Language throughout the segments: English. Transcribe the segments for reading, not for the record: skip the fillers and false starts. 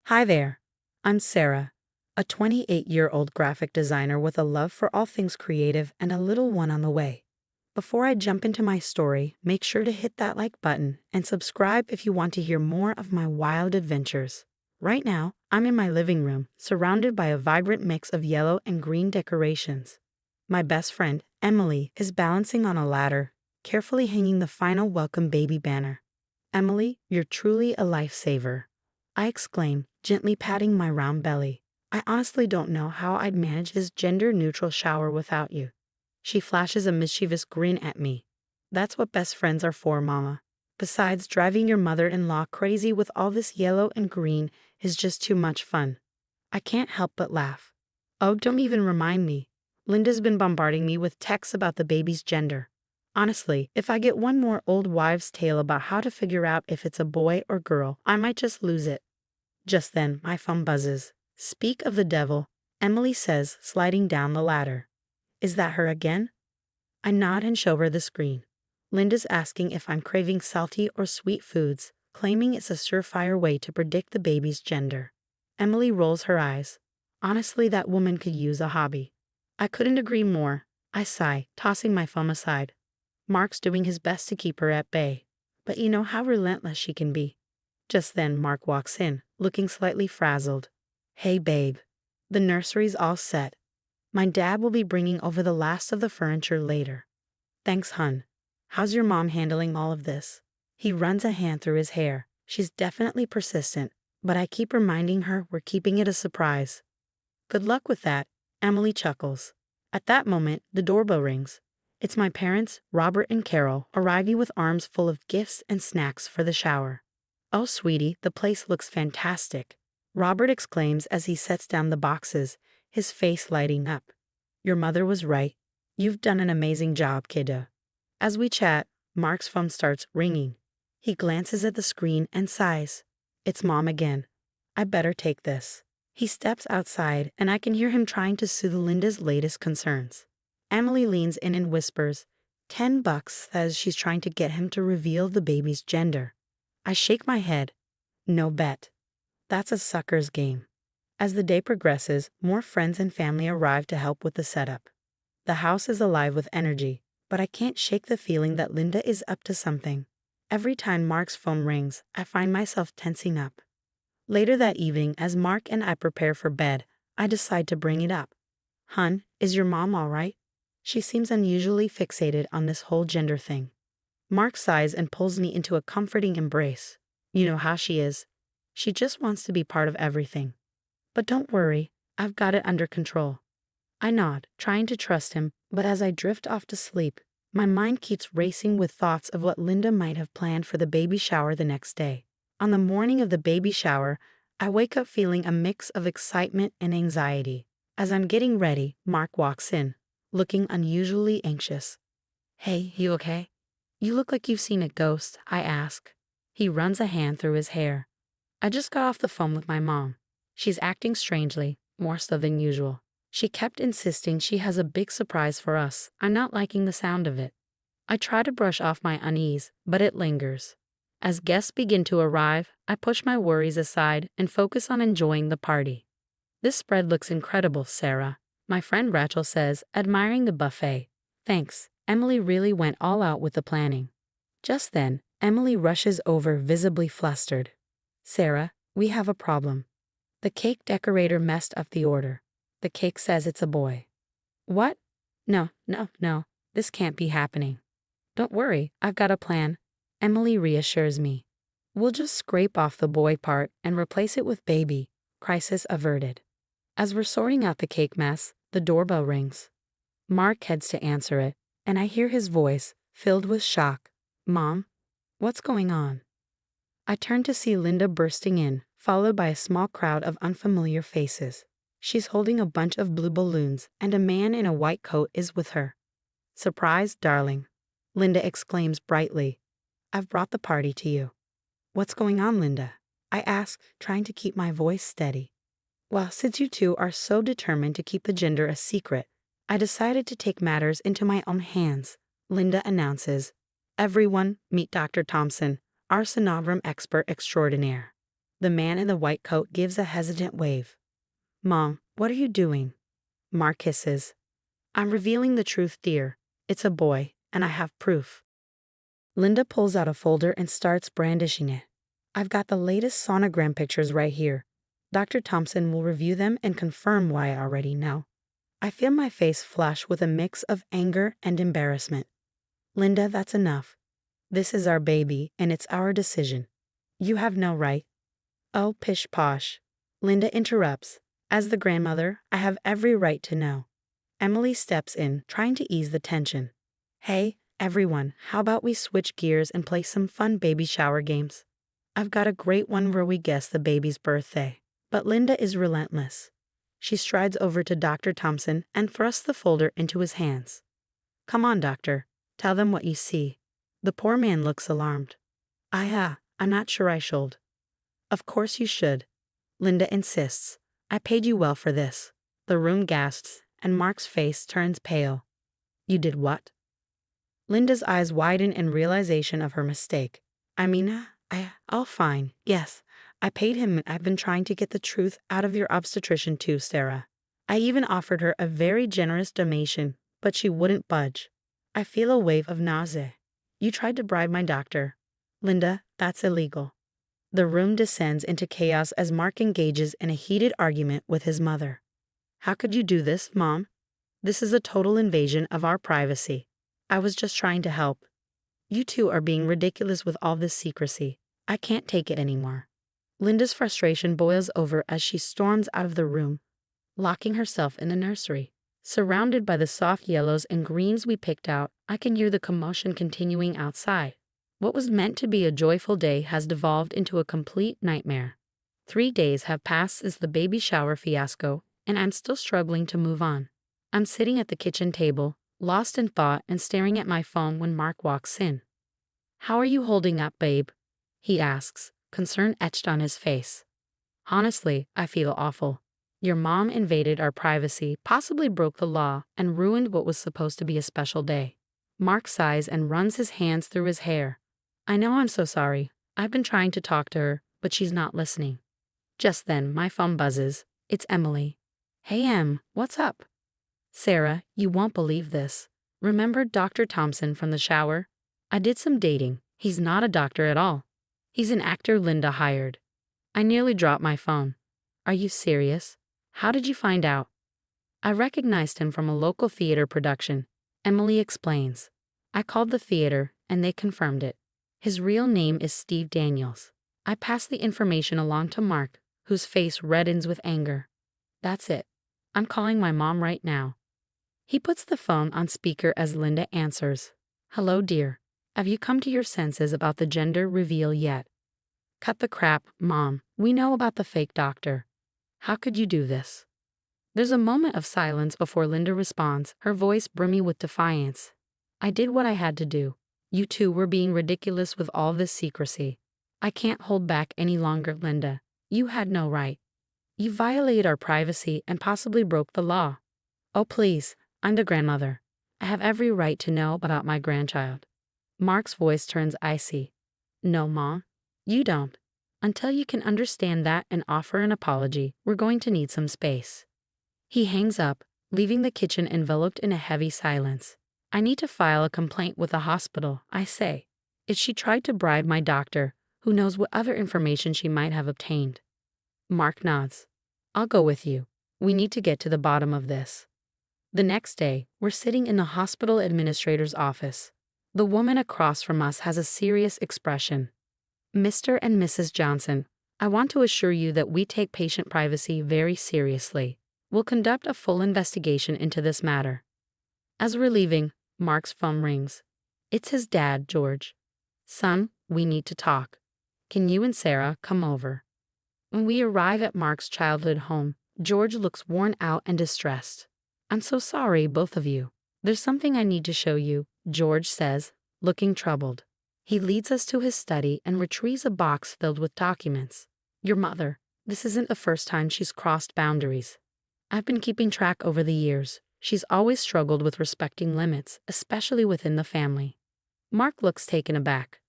Hi there. I'm Sarah, a 28-year-old graphic designer with a love for all things creative and a little one on the way. Before I jump into my story, make sure to hit that like button and subscribe if you want to hear more of my wild adventures. Right now, I'm in my living room, surrounded by a vibrant mix of yellow and green decorations. My best friend, Emily, is balancing on a ladder, carefully hanging the final welcome baby banner. Emily, you're truly a lifesaver, I exclaim, gently patting my round belly. I honestly don't know how I'd manage this gender-neutral shower without you. She flashes a mischievous grin at me. That's what best friends are for, Mama. Besides, driving your mother-in-law crazy with all this yellow and green is just too much fun. I can't help but laugh. Oh, don't even remind me. Linda's been bombarding me with texts about the baby's gender. Honestly, if I get one more old wives' tale about how to figure out if it's a boy or girl, I might just lose it. Just then, my phone buzzes. Speak of the devil, Emily says, sliding down the ladder. Is that her again? I nod and show her the screen. Linda's asking if I'm craving salty or sweet foods, claiming it's a surefire way to predict the baby's gender. Emily rolls her eyes. Honestly, that woman could use a hobby. I couldn't agree more. I sigh, tossing my phone aside. Mark's doing his best to keep her at bay, but you know how relentless she can be. Just then, Mark walks in, looking slightly frazzled. Hey, babe. The nursery's all set. My dad will be bringing over the last of the furniture later. Thanks, hun. How's your mom handling all of this? He runs a hand through his hair. She's definitely persistent, but I keep reminding her we're keeping it a surprise. Good luck with that, Emily chuckles. At that moment, the doorbell rings. It's my parents, Robert and Carol, arriving with arms full of gifts and snacks for the shower. Oh, sweetie, the place looks fantastic, Robert exclaims as he sets down the boxes, his face lighting up. Your mother was right. You've done an amazing job, kiddo. As we chat, Mark's phone starts ringing. He glances at the screen and sighs. It's Mom again. I better take this. He steps outside, and I can hear him trying to soothe Linda's latest concerns. Emily leans in and whispers, $10 says she's trying to get him to reveal the baby's gender. I shake my head. No bet. That's a sucker's game. As the day progresses, more friends and family arrive to help with the setup. The house is alive with energy, but I can't shake the feeling that Linda is up to something. Every time Mark's phone rings, I find myself tensing up. Later that evening, as Mark and I prepare for bed, I decide to bring it up. Hun, is your mom all right? She seems unusually fixated on this whole gender thing. Mark sighs and pulls me into a comforting embrace. You know how she is. She just wants to be part of everything. But don't worry, I've got it under control. I nod, trying to trust him, but as I drift off to sleep, my mind keeps racing with thoughts of what Linda might have planned for the baby shower the next day. On the morning of the baby shower, I wake up feeling a mix of excitement and anxiety. As I'm getting ready, Mark walks in, looking unusually anxious. Hey, you okay? You look like you've seen a ghost, I ask. He runs a hand through his hair. I just got off the phone with my mom. She's acting strangely, more so than usual. She kept insisting she has a big surprise for us. I'm not liking the sound of it. I try to brush off my unease, but it lingers. As guests begin to arrive, I push my worries aside and focus on enjoying the party. This spread looks incredible, Sarah, my friend Rachel says, admiring the buffet. Thanks. Emily really went all out with the planning. Just then, Emily rushes over, visibly flustered. Sarah, we have a problem. The cake decorator messed up the order. The cake says it's a boy. What? No. This can't be happening. Don't worry, I've got a plan. Emily reassures me. We'll just scrape off the boy part and replace it with baby. Crisis averted. As we're sorting out the cake mess, the doorbell rings. Mark heads to answer it, and I hear his voice, filled with shock. Mom, what's going on? I turn to see Linda bursting in, followed by a small crowd of unfamiliar faces. She's holding a bunch of blue balloons, and a man in a white coat is with her. Surprise, darling, Linda exclaims brightly. I've brought the party to you. What's going on, Linda? I ask, trying to keep my voice steady. Well, since you two are so determined to keep the gender a secret, I decided to take matters into my own hands, Linda announces. Everyone, meet Dr. Thompson, our sonogram expert extraordinaire. The man in the white coat gives a hesitant wave. Mom, what are you doing? Mark hisses. I'm revealing the truth, dear. It's a boy, and I have proof. Linda pulls out a folder and starts brandishing it. I've got the latest sonogram pictures right here. Dr. Thompson will review them and confirm why I already know. I feel my face flush with a mix of anger and embarrassment. Linda, that's enough. This is our baby, and it's our decision. You have no right. Oh, pish posh. Linda interrupts. As the grandmother, I have every right to know. Emily steps in, trying to ease the tension. Hey, everyone, how about we switch gears and play some fun baby shower games? I've got a great one where we guess the baby's birthday. But Linda is relentless. She strides over to Dr. Thompson and thrusts the folder into his hands. Come on, doctor. Tell them what you see. The poor man looks alarmed. I'm not sure I should. Of course you should. Linda insists. I paid you well for this. The room gasps, and Mark's face turns pale. You did what? Linda's eyes widen in realization of her mistake. Oh, fine. Yes, I paid him. I've been trying to get the truth out of your obstetrician too, Sarah. I even offered her a very generous donation, but she wouldn't budge. I feel a wave of nausea. You tried to bribe my doctor. Linda, that's illegal. The room descends into chaos as Mark engages in a heated argument with his mother. How could you do this, Mom? This is a total invasion of our privacy. I was just trying to help. You two are being ridiculous with all this secrecy. I can't take it anymore. Linda's frustration boils over as she storms out of the room, locking herself in the nursery. Surrounded by the soft yellows and greens we picked out, I can hear the commotion continuing outside. What was meant to be a joyful day has devolved into a complete nightmare. 3 days have passed since the baby shower fiasco, and I'm still struggling to move on. I'm sitting at the kitchen table, lost in thought and staring at my phone when Mark walks in. How are you holding up, babe? He asks, concern etched on his face. Honestly, I feel awful. Your mom invaded our privacy, possibly broke the law, and ruined what was supposed to be a special day. Mark sighs and runs his hands through his hair. I know, I'm so sorry. I've been trying to talk to her, but she's not listening. Just then, my phone buzzes. It's Emily. Hey, Em, what's up? Sarah, you won't believe this. Remember Dr. Thompson from the shower? I did some dating. He's not a doctor at all. He's an actor Linda hired. I nearly dropped my phone. Are you serious? How did you find out? I recognized him from a local theater production. Emily explains. I called the theater, and they confirmed it. His real name is Steve Daniels. I passed the information along to Mark, whose face reddens with anger. That's it. I'm calling my mom right now. He puts the phone on speaker as Linda answers. Hello, dear. Have you come to your senses about the gender reveal yet? Cut the crap, Mom. We know about the fake doctor. How could you do this? There's a moment of silence before Linda responds, her voice brimming with defiance. I did what I had to do. You two were being ridiculous with all this secrecy. I can't hold back any longer, Linda. You had no right. You violated our privacy and possibly broke the law. Oh, please, I'm the grandmother. I have every right to know about my grandchild. Mark's voice turns icy. No, Ma, you don't. Until you can understand that and offer an apology, we're going to need some space. He hangs up, leaving the kitchen enveloped in a heavy silence. I need to file a complaint with the hospital, I say. If she tried to bribe my doctor, who knows what other information she might have obtained. Mark nods. I'll go with you. We need to get to the bottom of this. The next day, we're sitting in the hospital administrator's office. The woman across from us has a serious expression. Mr. and Mrs. Johnson, I want to assure you that we take patient privacy very seriously. We'll conduct a full investigation into this matter. As we're leaving, Mark's phone rings. It's his dad, George. Son, we need to talk. Can you and Sarah come over? When we arrive at Mark's childhood home, George looks worn out and distressed. I'm so sorry, both of you. There's something I need to show you, George says, looking troubled. He leads us to his study and retrieves a box filled with documents. Your mother, this isn't the first time she's crossed boundaries. I've been keeping track over the years. She's always struggled with respecting limits, especially within the family. Mark looks taken aback.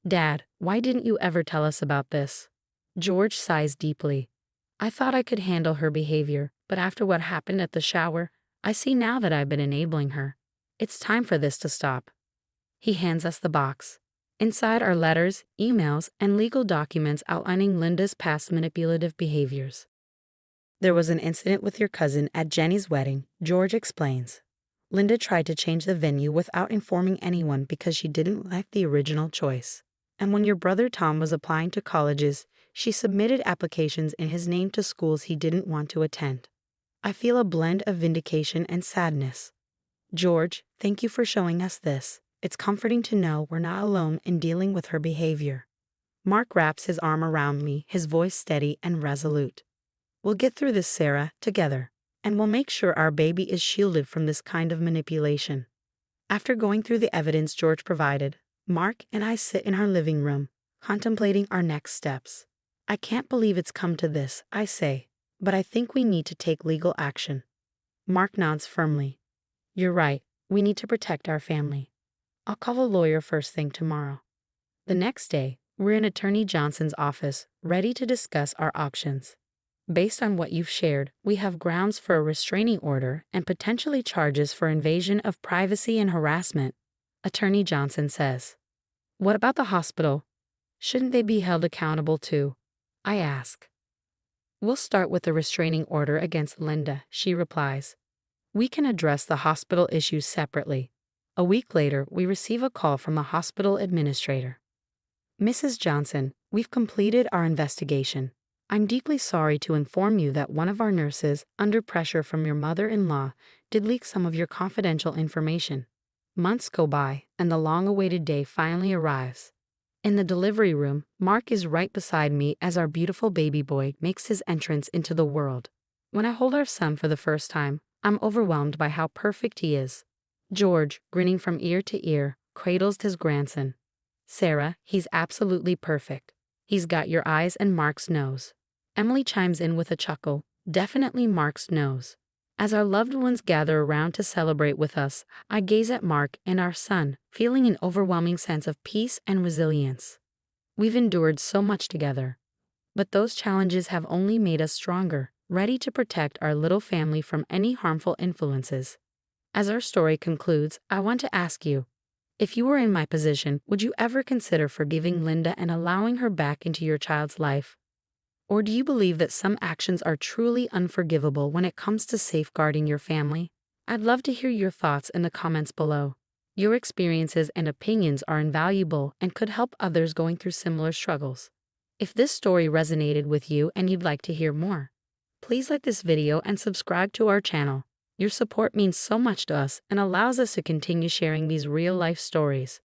Dad, why didn't you ever tell us about this? George sighs deeply. I thought I could handle her behavior, but after what happened at the shower, I see now that I've been enabling her. It's time for this to stop. He hands us the box. Inside are letters, emails, and legal documents outlining Linda's past manipulative behaviors. There was an incident with your cousin at Jenny's wedding, George explains. Linda tried to change the venue without informing anyone because she didn't like the original choice. And when your brother Tom was applying to colleges, she submitted applications in his name to schools he didn't want to attend. I feel a blend of vindication and sadness. George, thank you for showing us this. It's comforting to know we're not alone in dealing with her behavior. Mark wraps his arm around me, his voice steady and resolute. We'll get through this, Sarah, together, and we'll make sure our baby is shielded from this kind of manipulation. After going through the evidence George provided, Mark and I sit in our living room, contemplating our next steps. I can't believe it's come to this, I say, but I think we need to take legal action. Mark nods firmly. You're right, we need to protect our family. I'll call a lawyer first thing tomorrow. The next day, we're in Attorney Johnson's office, ready to discuss our options. Based on what you've shared, we have grounds for a restraining order and potentially charges for invasion of privacy and harassment, Attorney Johnson says. What about the hospital? Shouldn't they be held accountable too? I ask. We'll start with the restraining order against Linda, she replies. We can address the hospital issues separately. A week later, we receive a call from the hospital administrator. Mrs. Johnson, we've completed our investigation. I'm deeply sorry to inform you that one of our nurses, under pressure from your mother-in-law, did leak some of your confidential information. Months go by, and the long-awaited day finally arrives. In the delivery room, Mark is right beside me as our beautiful baby boy makes his entrance into the world. When I hold our son for the first time, I'm overwhelmed by how perfect he is. George, grinning from ear to ear, cradles his grandson. Sarah, he's absolutely perfect. He's got your eyes and Mark's nose. Emily chimes in with a chuckle, definitely Mark's nose. As our loved ones gather around to celebrate with us, I gaze at Mark and our son, feeling an overwhelming sense of peace and resilience. We've endured so much together. But those challenges have only made us stronger, ready to protect our little family from any harmful influences. As our story concludes, I want to ask you, if you were in my position, would you ever consider forgiving Linda and allowing her back into your child's life? Or do you believe that some actions are truly unforgivable when it comes to safeguarding your family? I'd love to hear your thoughts in the comments below. Your experiences and opinions are invaluable and could help others going through similar struggles. If this story resonated with you and you'd like to hear more, please like this video and subscribe to our channel. Your support means so much to us and allows us to continue sharing these real-life stories.